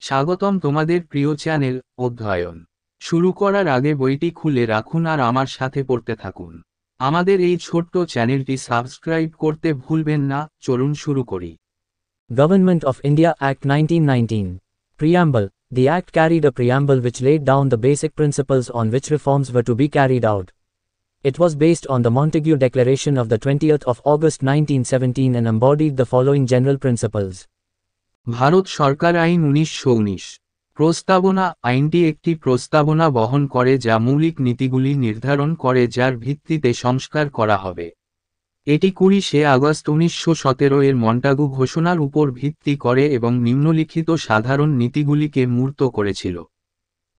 স্বাগতম তোমাদের প্রিয় চ্যানেল অধ্যয়ন শুরু করার আগে বইটি খুলে রাখুন আর আমার সাথে পড়তে থাকুন। আমাদের এই ছোট্ট চ্যানেলটি সাবস্ক্রাইব করতে ভুলবেন না। চলুন শুরু করি। Government of India Act 1919. Preamble. The Act carried a preamble which laid down the basic principles on which reforms were to be carried out. It was based on the Montague Declaration of the 20th of August 1917 and embodied the following general principles. Bharat সরকার আইন 1919 প্রস্তাবনা। আইনটি একটি প্রস্তাবনা বহন করে যা মৌলিক নীতিগুলি নির্ধারণ করে যার ভিত্তিতে সংস্কার করা হবে। এটি 20শে আগস্ট 1917 এর মন্টাগু ঘোষণার উপর ভিত্তি করে এবং নিম্নলিখিত সাধারণ নীতিগুলিকে মূর্ত করেছিল।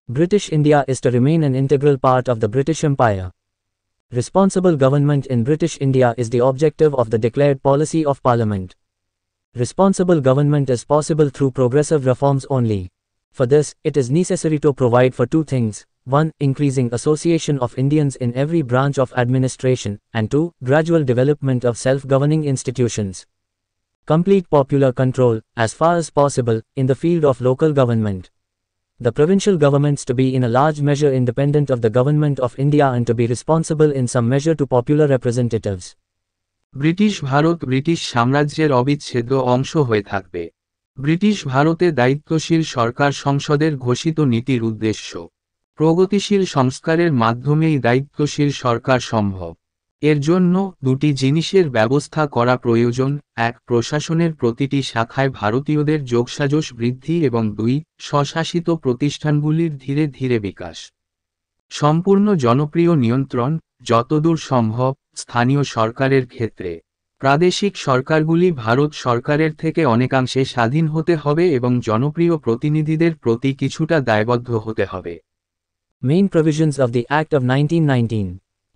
British India is to remain an integral part of the British Empire. Responsible government in British India is the objective of the declared policy of Parliament. Responsible government is possible through progressive reforms only. For this, it is necessary to provide for two things: 1. Increasing association of Indians in every branch of administration, and 2. Gradual development of self-governing institutions. Complete popular control, as far as possible, in the field of local government. The provincial governments to be in a large measure independent of the government of India and to be responsible in some measure to popular representatives. British Bharat British সাম্রাজ্যের অবিচ্ছেদ্য অংশ হয়ে থাকবে। British ভারতে দায়িত্বশীল সরকার সংসদের ঘোষিত নীতির উদ্দেশ্য প্রগতিশীল সংস্কারের মাধ্যমেই দায়িত্বশীল সরকার সম্ভব। এর জন্য দুটি জিনিসের ব্যবস্থা করা প্রয়োজন: 1. প্রশাসনের প্রতিটি শাখায় ভারতীয়দের যোগসাজশ বৃদ্ধি এবং 2. স্বশাসিত প্রতিষ্ঠানগুলির ধীরে ধীরে বিকাশ। সম্পূর্ণ জনপ্রিয় নিয়ন্ত্রণ, যতদূর সম্ভব, স্থানীয় সরকারের ক্ষেত্রে। প্রাদেশিক সরকারগুলি ভারত সরকারের থেকে অনেকাংশে স্বাধীন হতে হবে এবং জনপ্রিয় প্রতিনিধিদের প্রতি কিছুটা দায়বদ্ধ হতে হবে। Main provisions of the Act of 1919.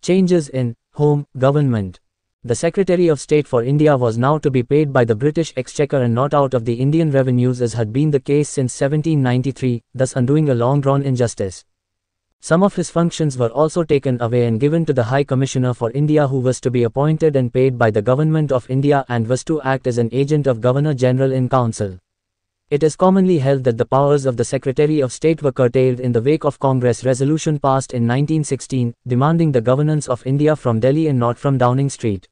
Changes in Home Government. The Secretary of State for India was now to be paid by the British Exchequer and not out of the Indian revenues as had been the case since 1793, thus undoing a long-drawn injustice. Some of his functions were also taken away and given to the High Commissioner for India, who was to be appointed and paid by the Government of India and was to act as an agent of Governor-General in Council. It is commonly held that the powers of the Secretary of State were curtailed in the wake of Congress resolution passed in 1916, demanding the governance of India from Delhi and not from Downing Street.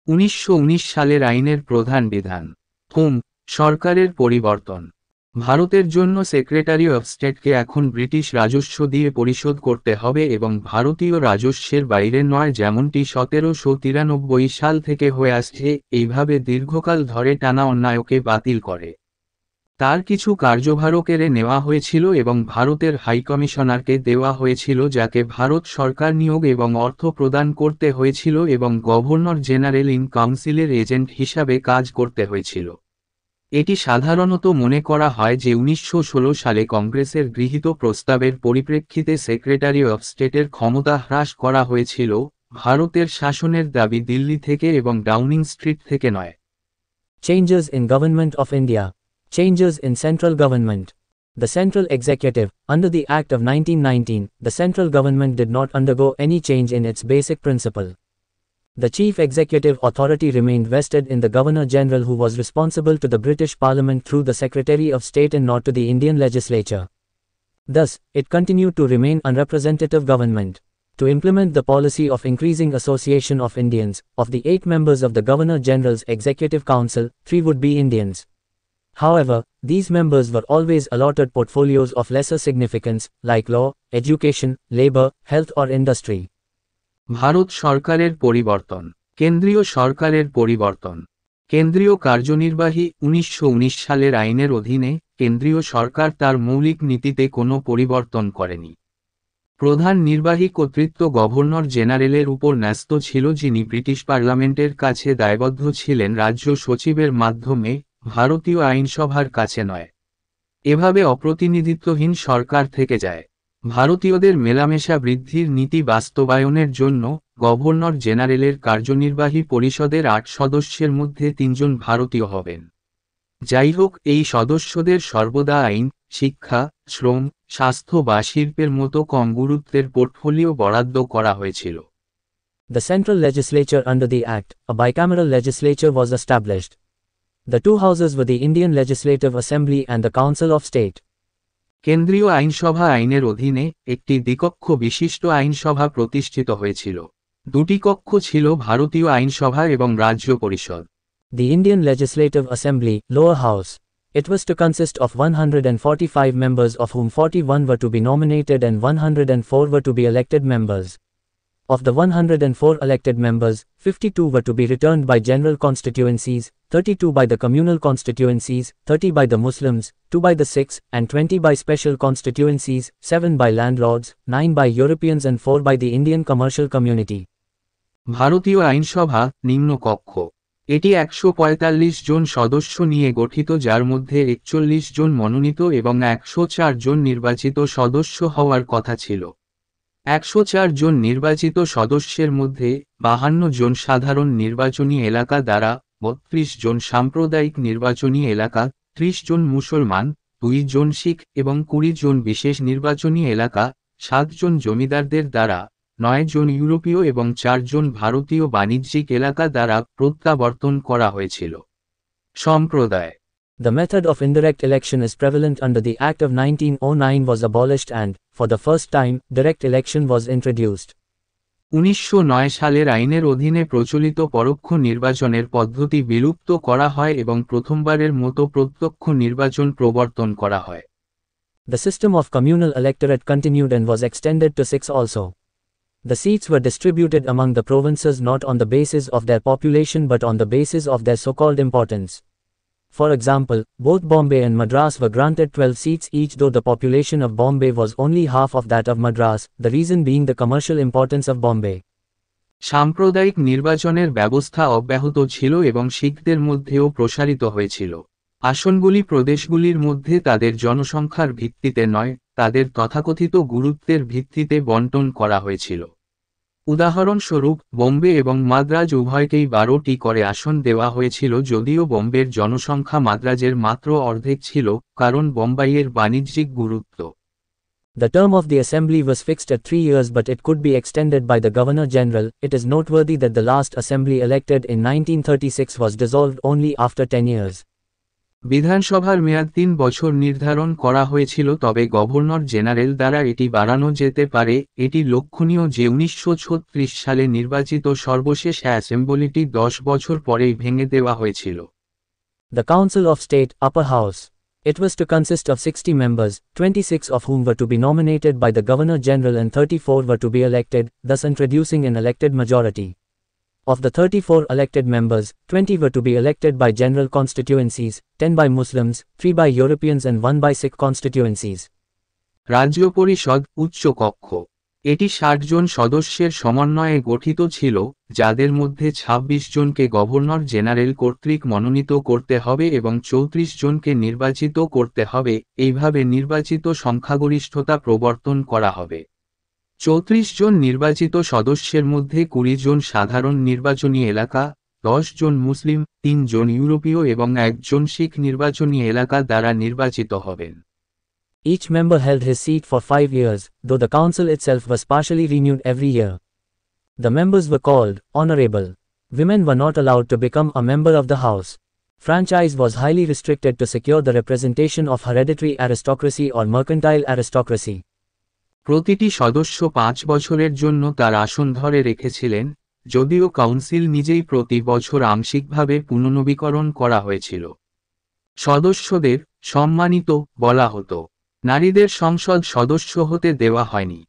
1919 সালের আইনের প্রধান বিধান। Home সরকারের পরিবর্তন। ভারতের জন্য secretary of স্টেটকে এখন British রাজস্ব দিয়ে পরিশোধ করতে হবে এবং ভারতীয় রাজস্বের বাইরে নয়, যেমনটি 1793 সাল থেকে হয়ে আসছে। এইভাবে দীর্ঘকাল ধরে টানা অন্যায়কে বাতিল করে তার কিছু কার্যভারও কেড়ে নেওয়া হয়েছিল এবং ভারতের হাইকমিশনারকে দেওয়া হয়েছিল, যাকে ভারত সরকার নিয়োগ এবং অর্থ প্রদান করতে হয়েছিল এবং গভর্নর জেনারেল ইন কাউন্সিলের এজেন্ট হিসাবে কাজ করতে হয়েছিল। এটি সাধারণত মনে করা হয় যে 1916 সালে কংগ্রেসের গৃহীত প্রস্তাবের পরিপ্রেক্ষিতে সেক্রেটারি অফ স্টেটের ক্ষমতা হ্রাস করা হয়েছিল। ভারতের শাসনের দাবি দিল্লি থেকে এবং ডাউনিং স্ট্রিট থেকে নয়। Changes in Government of India. Changes in central government. The central executive. Under the Act of 1919, the central government did not undergo any change in its basic principle. The chief executive authority remained vested in the Governor-General, who was responsible to the British Parliament through the Secretary of State and not to the Indian legislature. Thus, it continued to remain unrepresentative government. To implement the policy of increasing association of Indians, of the 8 members of the Governor-General's Executive Council, 3 would be Indians. However, these members were always allotted portfolios of lesser significance, like law, education, labor, health or industry. Bharat সরকারের পরিবর্তন। কেন্দ্রীয় সরকারের পরিবর্তন। কেন্দ্রীয় কার্যনির্বাহী 1919 সালের আইনের অধীনে কেন্দ্রীয় সরকার তার মৌলিক নীতিতে কোনো পরিবর্তন করেনি। প্রধান নির্বাহী কর্তৃত্ব গভর্নর জেনারেলের উপর ন্যস্ত ছিল, যিনি ব্রিটিশ পার্লামেন্টের কাছে দায়বদ্ধ ছিলেন রাজ্য সচিবের মাধ্যমে, ভারতীয় আইনসভার কাছে নয়। এভাবে অপ্রতিনিধিত্বহীন সরকার থেকে যায়। ভারতীয়দের মেলামেশা বৃদ্ধির নীতি বাস্তবায়নের জন্য গভর্নর জেনারেলের কার্যনির্বাহী পরিষদের 8 সদস্যের মধ্যে 3 জন ভারতীয় হবেন। যাই হোক, এই সদস্যদের সর্বদা আইন, শিক্ষা, শ্রম, স্বাস্থ্য বা শিল্পের মতো কম গুরুত্বের পোর্টফোলিও বরাদ্দ করা হয়েছিল। The central legislature. Under the Act, a bicameral legislature was established. The two houses were the Indian Legislative Assembly and the Council of State. কেন্দ্রীয় আইনসভা আইনের অধীনে একটি দ্বিকক্ষ বিশিষ্ট আইনসভা প্রতিষ্ঠিত হয়েছিল। দুটি কক্ষ ছিল ভারতীয় আইনসভা এবং রাজ্য পরিষদ। The Indian Legislative Assembly, lower house. It was to consist of 145 members, of whom 41 were to be nominated and 104 were to be elected members. Of the 104 elected members, 52 were to be returned by general constituencies, 32 by the communal constituencies, 30 by the Muslims, 2 by the Sikhs, and 20 by special constituencies, 7 by landlords, 9 by Europeans and 4 by the Indian commercial community. ভারতীয় আইনসভা নিম্ন কক্ষ। এটি 145 জন সদস্য নিয়ে গঠিত, যার মধ্যে 41 জন মনোনীত এবং 104 জন নির্বাচিত সদস্য হওয়ার কথা ছিল। 104 জন নির্বাচিত সদস্যের মধ্যে 52 জন সাধারণ নির্বাচনী এলাকা দ্বারা, 32 জন সাম্প্রদায়িক নির্বাচনী এলাকা, 30 জন মুসলমান, 2 জন শিখ এবং 20 জন বিশেষ নির্বাচনী এলাকা, 7 জন জমিদারদের দ্বারা, 9 জন ইউরোপীয় এবং 4 জন ভারতীয় বাণিজ্যিক এলাকা দ্বারা প্রত্যাবর্তন করা হয়েছিল। সম্প্রদায়। The method of indirect election is prevalent under the Act of 1909 was abolished and, for the first time, direct election was introduced. 1909 সালের আইনের অধীনে প্রচলিত পরোক্ষ নির্বাচনের পদ্ধতি বিলুপ্ত করা হয় এবং প্রথমবারের মতো প্রত্যক্ষ নির্বাচন প্রবর্তন করা হয়। The system of communal electorate continued and was extended to Sikhs also. The seats were distributed among the provinces not on the basis of their population but on the basis of their so-called importance. For example, both Bombay and Madras were granted 12 seats each, though the population of Bombay was only half of that of Madras, the reason being the commercial importance of Bombay. সাম্প্রদায়িক নির্বাচনের ব্যবস্থা অব্যাহত ছিল এবং শিখদের মধ্যেও প্রসারিত হয়েছিল। আসনগুলি প্রদেশগুলির মধ্যে তাদের জনসংখ্যার ভিত্তিতে নয়, তাদের তথাকথিত গুরুত্বের ভিত্তিতে বণ্টন করা হয়েছিল। উদাহরণস্বরূপ, বোম্বে এবং মাদ্রাজ উভয়কেই 12টি করে আসন দেওয়া হয়েছিল, যদিও বোম্বের জনসংখ্যা মাদ্রাজের মাত্র অর্ধেক ছিল, কারণ বোম্বাইয়ের বাণিজ্যিক গুরুত্ব। The term of the assembly was fixed at 3 years, but it could be extended by the Governor General. It is noteworthy that the last assembly elected in 1936 was dissolved only after 10 years. বিধানসভার মেয়াদ 3 বছর নির্ধারণ করা হয়েছিল, তবে governor general দ্বারা এটি বাড়ানো যেতে পারে। এটি লক্ষণীয় যে 1936 সালে নির্বাচিত সর্বশেষ অ্যাসেম্বলিটি 10 বছর পরেই ভেঙে দেওয়া হয়েছিল। The Council of State, upper house. It was to consist of 60 members, 26 of whom were to be nominated by the Governor General and 34 were to be elected, thus introducing an elected majority. Of the 34 elected members, 20 were to be elected by general constituencies, 10 by Muslims, 3 by Europeans and 1 by Sikh constituencies. রাজ্য পরিষদ, উচ্চ কক্ষ। এটি 60 জন সদস্যের সমন্বয়ে গঠিত ছিল, যাদের মধ্যে 26 জনকে গভর্নর জেনারেল কর্তৃক মনোনীত করতে হবে এবং 34 জনকে নির্বাচিত করতে হবে। এইভাবে নির্বাচিত সংখ্যাগরিষ্ঠতা প্রবর্তন করা হবে। 34 জন নির্বাচিত সদস্যের মধ্যে 20 জন সাধারণ নির্বাচনী এলাকা, 10 জন মুসলিম, 3 জন ইউরোপীয় এবং 1 জন শিখ নির্বাচনী এলাকা দ্বারা নির্বাচিত হবেন। Each member held his seat for 5 years, though the council itself was partially renewed every year. The members were called honorable. Women were not allowed to become a member of the house. Franchise was highly restricted to secure the representation of hereditary aristocracy or mercantile aristocracy. প্রতিটি সদস্য 5 বছরের জন্য তার আসন ধরে রেখেছিলেন, যদিও council নিজেই প্রতি বছর আংশিকভাবে পুনর্নবীকরণ করা হয়েছিল। সদস্যদের সম্মানিত বলা হতো। নারীদের সংসদ সদস্য হতে দেওয়া হয়নি।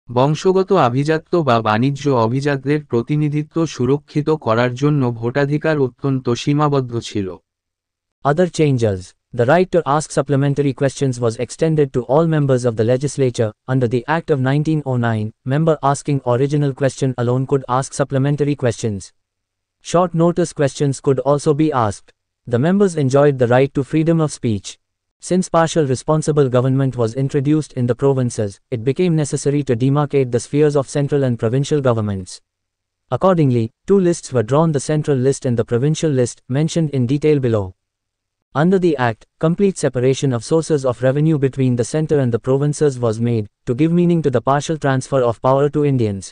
বংশগত আভিজাত্য বা বাণিজ্য অভিজাতদের প্রতিনিধিত্ব সুরক্ষিত করার জন্য ভোটাধিকার অত্যন্ত সীমাবদ্ধ ছিল। Other changes. The right to ask supplementary questions was extended to all members of the legislature. Under the Act of 1909, member asking original question alone could ask supplementary questions. Short notice questions could also be asked. The members enjoyed the right to freedom of speech. Since partial responsible government was introduced in the provinces, it became necessary to demarcate the spheres of central and provincial governments. Accordingly, 2 lists were drawn, the central list and the provincial list, mentioned in detail below. Under the Act, complete separation of sources of revenue between the centre and the provinces was made, to give meaning to the partial transfer of power to Indians.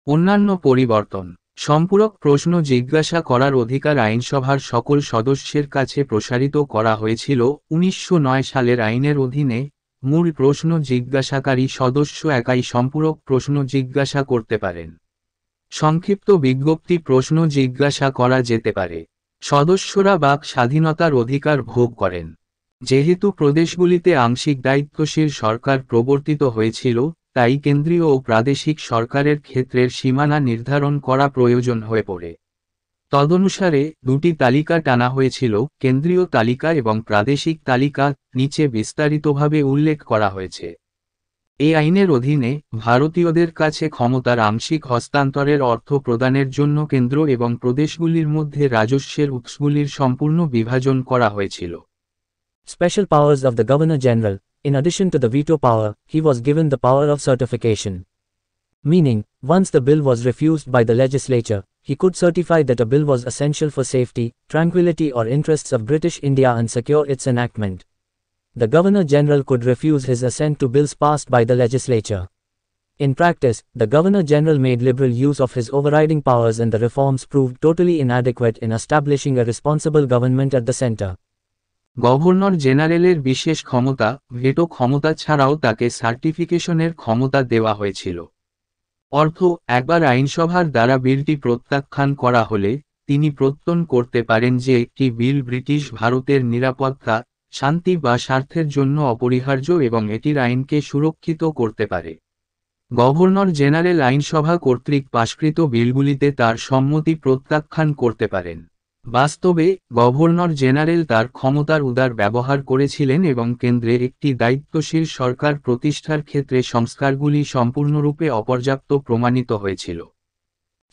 অন্যান্য পরিবর্তন। সম্পূরক প্রশ্ন জিজ্ঞাসা করার অধিকার আইনসভার সকল সদস্যের কাছে প্রসারিত করা হয়েছিল 1909 সালের আইনের অধীনে। মূল প্রশ্ন জিজ্ঞাসাকারী সদস্য একাই সম্পূরক প্রশ্ন জিজ্ঞাসা করতে পারেন। সংক্ষিপ্ত বিজ্ঞপ্তি প্রশ্ন জিজ্ঞাসা করা যেতে পারে। সদস্যরা বাক স্বাধীনতার অধিকার ভোগ করেন। যেহেতু প্রদেশগুলিতে আংশিক দায়িত্বশীল সরকার প্রবর্তিত হয়েছিল, তাই কেন্দ্রীয় ও প্রাদেশিক সরকারের ক্ষেত্রের সীমানা নির্ধারণ করা প্রয়োজন হয়ে পড়ে। তদনুসারে দুটি তালিকা টানা হয়েছিল, কেন্দ্রীয় তালিকা এবং প্রাদেশিক তালিকা, নিচে বিস্তারিতভাবে উল্লেখ করা হয়েছে। এই আইনের অধীনে ভারতীয়দের কাছে ক্ষমতার আংশিক হস্তান্তরের অর্থ প্রদানের জন্য কেন্দ্র এবং প্রদেশগুলির মধ্যে রাজস্বের উৎসগুলির সম্পূর্ণ বিভাজন করা হয়েছিল। Special powers of the Governor General. In addition to the veto power, he was given the power of certification. Meaning, once the bill was refused by the legislature, he could certify that a bill was essential for safety, tranquility or interests of British India and secure its enactment. The Governor General could refuse his assent to bills passed by the legislature. In practice, the Governor General made liberal use of his overriding powers and the reforms proved totally inadequate in establishing a responsible government at the center. Governor জেনারেলের বিশেষ ক্ষমতা, veto ক্ষমতা ছাড়াও তাকে সার্টিফিকেশনের ক্ষমতা দেওয়া হয়েছিল। অর্থ, একবার আইনসভার দ্বারা বিলটি প্রত্যাখ্যান করা হলে, তিনি প্রত্যয়ন করতে পারেন যে একটি বিল ব্রিটিশ ভারতের নিরাপত্তা, শান্তি বা স্বার্থের জন্য অপরিহার্য এবং এটির আইনকে সুরক্ষিত করতে পারে। গভর্নর জেনারেল আইনসভা কর্তৃক পাশকৃত বিলগুলিতে তার সম্মতি প্রত্যাখ্যান করতে পারেন। বাস্তবে, গভর্নর জেনারেল তার ক্ষমতার উদার ব্যবহার করেছিলেন এবং কেন্দ্রে একটি দায়িত্বশীল সরকার প্রতিষ্ঠার ক্ষেত্রে সংস্কারগুলি সম্পূর্ণরূপে অপর্যাপ্ত প্রমাণিত হয়েছিল।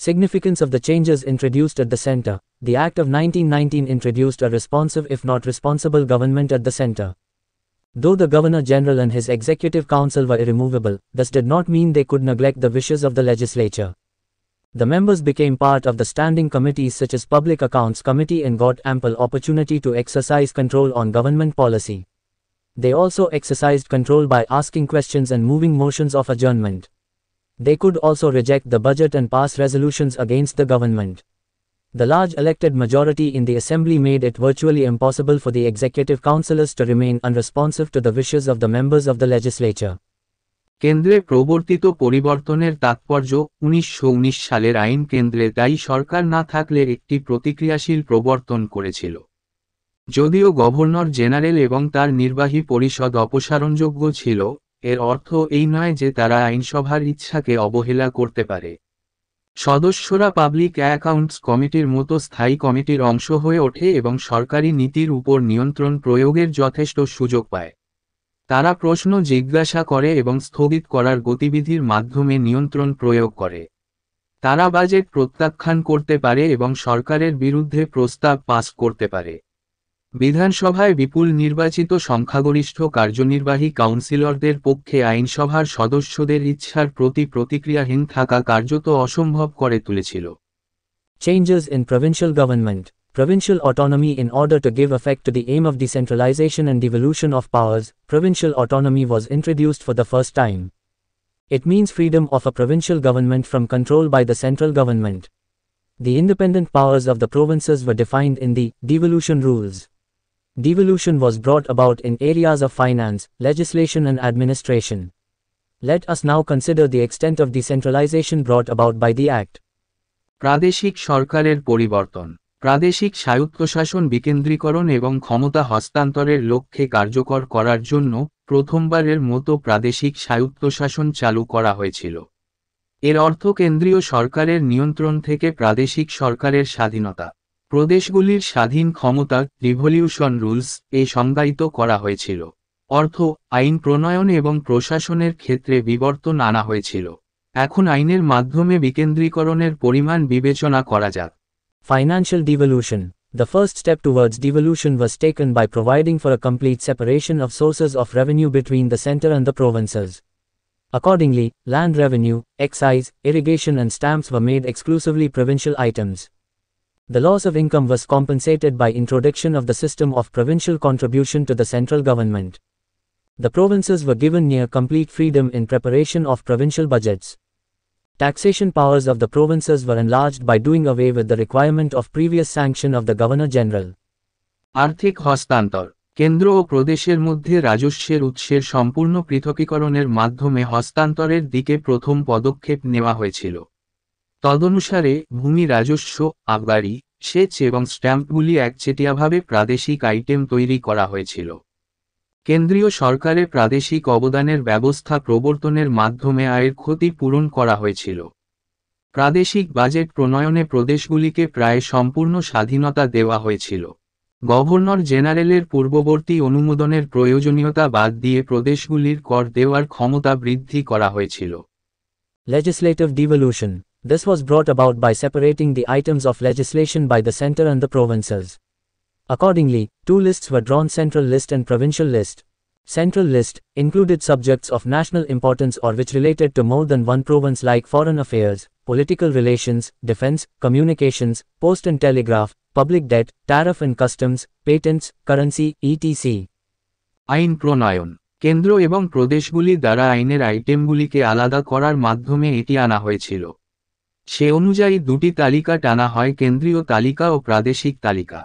Significance of the changes introduced at the center. The Act of 1919 introduced a responsive if not responsible government at the center. Though the Governor General and his Executive Council were irremovable, this did not mean they could neglect the wishes of the legislature. The members became part of the standing committees such as Public Accounts Committee and got ample opportunity to exercise control on government policy. They also exercised control by asking questions and moving motions of adjournment. They could also reject the budget and pass resolutions against the government. The large elected majority in the assembly made it virtually impossible for the executive councillors to remain unresponsive to the wishes of the members of the legislature. কেন্দ্রে প্রবর্তিত পরিবর্তনের তাৎপর্য 1919 সালের আইন কেন্দ্রে দায়ী সরকার না থাকলে একটি প্রতিক্রিয়াশীল প্রবর্তন করেছিল। যদিও গভর্নর জেনারেল এবং তার নির্বাহী পরিষদ অপসারণযোগ্য ছিল, এর অর্থ এই নয় যে তারা আইনসভার ইচ্ছাকে অবহেলা করতে পারে। সদস্যরা পাবলিক অ্যাকাউন্টস কমিটির মতো স্থায়ী কমিটির অংশ হয়ে ওঠে এবং সরকারি নীতির উপর নিয়ন্ত্রণ প্রয়োগের যথেষ্ট সুযোগ পায়। তারা প্রশ্ন জিজ্ঞাসা করে এবং স্থগিত করার গতিবিধির মাধ্যমে নিয়ন্ত্রণ প্রয়োগ করে। তারা বাজেট প্রত্যাখ্যান করতে পারে এবং সরকারের বিরুদ্ধে প্রস্তাব পাস করতে পারে। বিধানসভায় বিপুল নির্বাচিত সংখ্যাগরিষ্ঠ কার্যনির্বাহী কাউন্সিলরদের পক্ষে আইনসভার সদস্যদের ইচ্ছার প্রতি প্রতিক্রিয়াহীন থাকা কার্যত অসম্ভব করে তুলেছিল। Changes in provincial government. Provincial autonomy. In order to give effect to the aim of decentralization and devolution of powers, provincial autonomy was introduced for the first time. It means freedom of a provincial government from control by the central government. The independent powers of the provinces were defined in the devolution rules. Devolution was brought about in areas of finance, legislation and administration. Let us now consider the extent of decentralization brought about by the Act. প্রাদেশিক সরকারের পরিবর্তন। প্রাদেশিক স্বায়ত্তশাসন বিকেন্দ্রীকরণ এবং ক্ষমতা হস্তান্তরের লক্ষ্যে কার্যকর করার জন্য প্রথমবারের মতো প্রাদেশিক স্বায়ত্তশাসন চালু করা হয়েছিল। এর অর্থ কেন্দ্রীয় সরকারের নিয়ন্ত্রণ থেকে প্রাদেশিক সরকারের স্বাধীনতা। প্রদেশগুলির স্বাধীন ক্ষমতা ডিভলিউশন রুলস সংজ্ঞায়িত করা হয়েছিল। অর্থ, আইন প্রণয়ন এবং প্রশাসনের ক্ষেত্রে বিবর্তন আনা হয়েছিল। এখন আইনের মাধ্যমে বিকেন্দ্রীকরণের পরিমাণ বিবেচনা করা যাক। Financial devolution. The first step towards devolution was taken by providing for a complete separation of sources of revenue between the center and the provinces. Accordingly, land revenue, excise, irrigation and stamps were made exclusively provincial items. The loss of income was compensated by introduction of the system of provincial contribution to the central government. The provinces were given near complete freedom in preparation of provincial budgets. Taxation powers of the provinces were enlarged by doing away with the requirement of previous sanction of the Governor General. আর্থিক হস্তান্তর কেন্দ্র ও প্রদেশের মধ্যে রাজস্বের উৎসের সম্পূর্ণ পৃথকীকরণের মাধ্যমে হস্তান্তরের দিকে প্রথম পদক্ষেপ নেওয়া হয়েছিল। তদনুসারে ভূমি রাজস্ব, আবগারি, সেচ এবং স্ট্যাম্পগুলি একচেটিয়াভাবে প্রাদেশিক আইটেম তৈরি করা হয়েছিল। কেন্দ্রীয় সরকারে প্রাদেশিক অবদানের ব্যবস্থা প্রবর্তনের মাধ্যমে আয়ের ক্ষতি পূরণ করা হয়েছিল। প্রাদেশিক বাজেট প্রণয়নে প্রদেশগুলিকে প্রায় সম্পূর্ণ স্বাধীনতা দেওয়া হয়েছিল। গভর্নর জেনারেলের পূর্ববর্তী অনুমোদনের প্রয়োজনীয়তা বাদ দিয়ে প্রদেশগুলির কর দেওয়ার ক্ষমতা বৃদ্ধি করা হয়েছিল। Legislative devolution. This was brought about by separating the items of legislation by the center and the provinces. Accordingly, two lists were drawn: Central List and Provincial List. Central List included subjects of national importance or which related to more than one province like foreign affairs, political relations, defense, communications, post and telegraph, public debt, tariff and customs, patents, currency, etc. আইন প্রণয়ন কেন্দ্র এবং প্রদেশগুলি দ্বারা আইনের আইটেমগুলিকে আলাদা করার মাধ্যমে এটি আনা হয়েছিল। সে অনুযায়ী দুটি তালিকা টানা হয়: কেন্দ্রীয় তালিকা ও প্রাদেশিক তালিকা।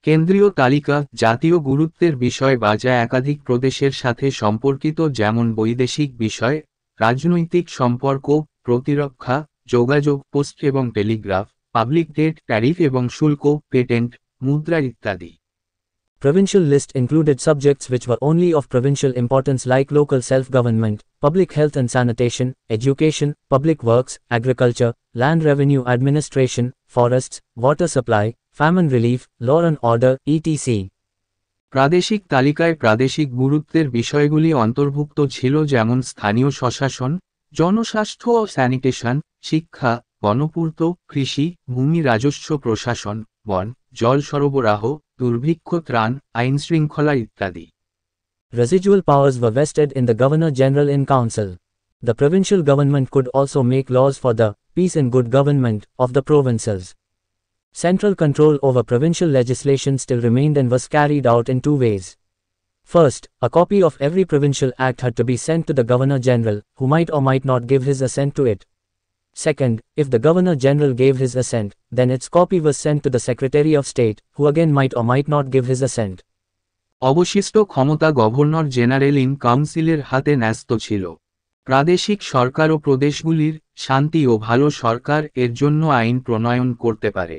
কেন্দ্রীয় তালিকা জাতীয় গুরুত্বের বিষয় বা যা একাধিক প্রদেশের সাথে সম্পর্কিত, যেমন বৈদেশিক বিষয়, রাজনৈতিক সম্পর্ক, প্রতিরক্ষা, যোগাযোগ, পোস্ট এবং টেলিগ্রাফ, পাবলিক ডেট, ট্যারিফ এবং শুল্ক, পেটেন্ট, মুদ্রা ইত্যাদি। Provincial list included subjects which were only of provincial importance like local self-government, public health and sanitation, education, public works, agriculture, land revenue administration, forests, water supply, famine relief, law and order, etc. প্রাদেশিক তালিকায় প্রাদেশিক গুরুত্বের বিষয়গুলি অন্তর্ভুক্ত ছিল, যেমন স্থানীয় স্বশাসন, জনস্বাস্থ্য ও স্যানিটেশন, শিক্ষা, গণপূর্ত, কৃষি, ভূমি রাজস্ব প্রশাসন, বন, জল সরবরাহ, দুর্ভিক্ষ ত্রাণ, আইনশৃঙ্খলা ইত্যাদি। Residual powers were vested in the Governor General in Council. The provincial government could also make laws for the peace and good government of the provinces. Central control over provincial legislation still remained and was carried out in two ways. First, a copy of every provincial act had to be sent to the Governor General, who might or might not give his assent to it. Second, if the Governor General gave his assent, then its copy was sent to the Secretary of State, who again might or might not give his assent. অবশিষ্ট ক্ষমতা governor general in কাউন্সিলের হাতে ন্যস্ত ছিল। প্রাদেশিক সরকার ও প্রদেশগুলির শান্তি ও ভালো সরকার এর জন্য আইন প্রণয়ন করতে পারে।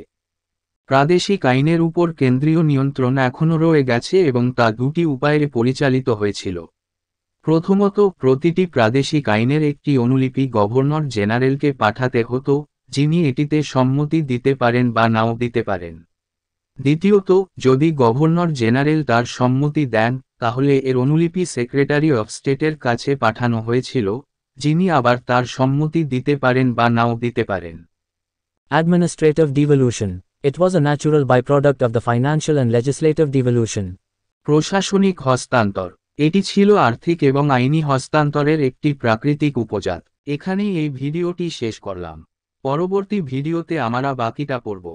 প্রাদেশিক আইনের উপর কেন্দ্রীয় নিয়ন্ত্রণ এখনও রয়ে গেছে এবং তা দুটি উপায়ে পরিচালিত হয়েছিল। প্রথমত, প্রতিটি প্রাদেশিক আইনের একটি অনুলিপি গভর্নর জেনারেলকে পাঠাতে হতো, যিনি এটিতে সম্মতি দিতে পারেন বা নাও দিতে পারেন। দ্বিতীয়ত, যদি গভর্নর জেনারেল তার সম্মতি দেন, তাহলে এর অনুলিপি সেক্রেটারি অফ স্টেটের কাছে পাঠানো হয়েছিল, যিনি আবার তার সম্মতি দিতে পারেন বা নাও দিতে পারেন। Administrative devolution. It was a natural byproduct of the financial and legislative devolution. প্রশাসনিক হস্তান্তর এটি ছিল আর্থিক এবং আইনি হস্তান্তরের একটি প্রাকৃতিক উপজাত। এখানেই এই ভিডিওটি শেষ করলাম। পরবর্তী ভিডিওতে আমরা বাকিটা পড়ব।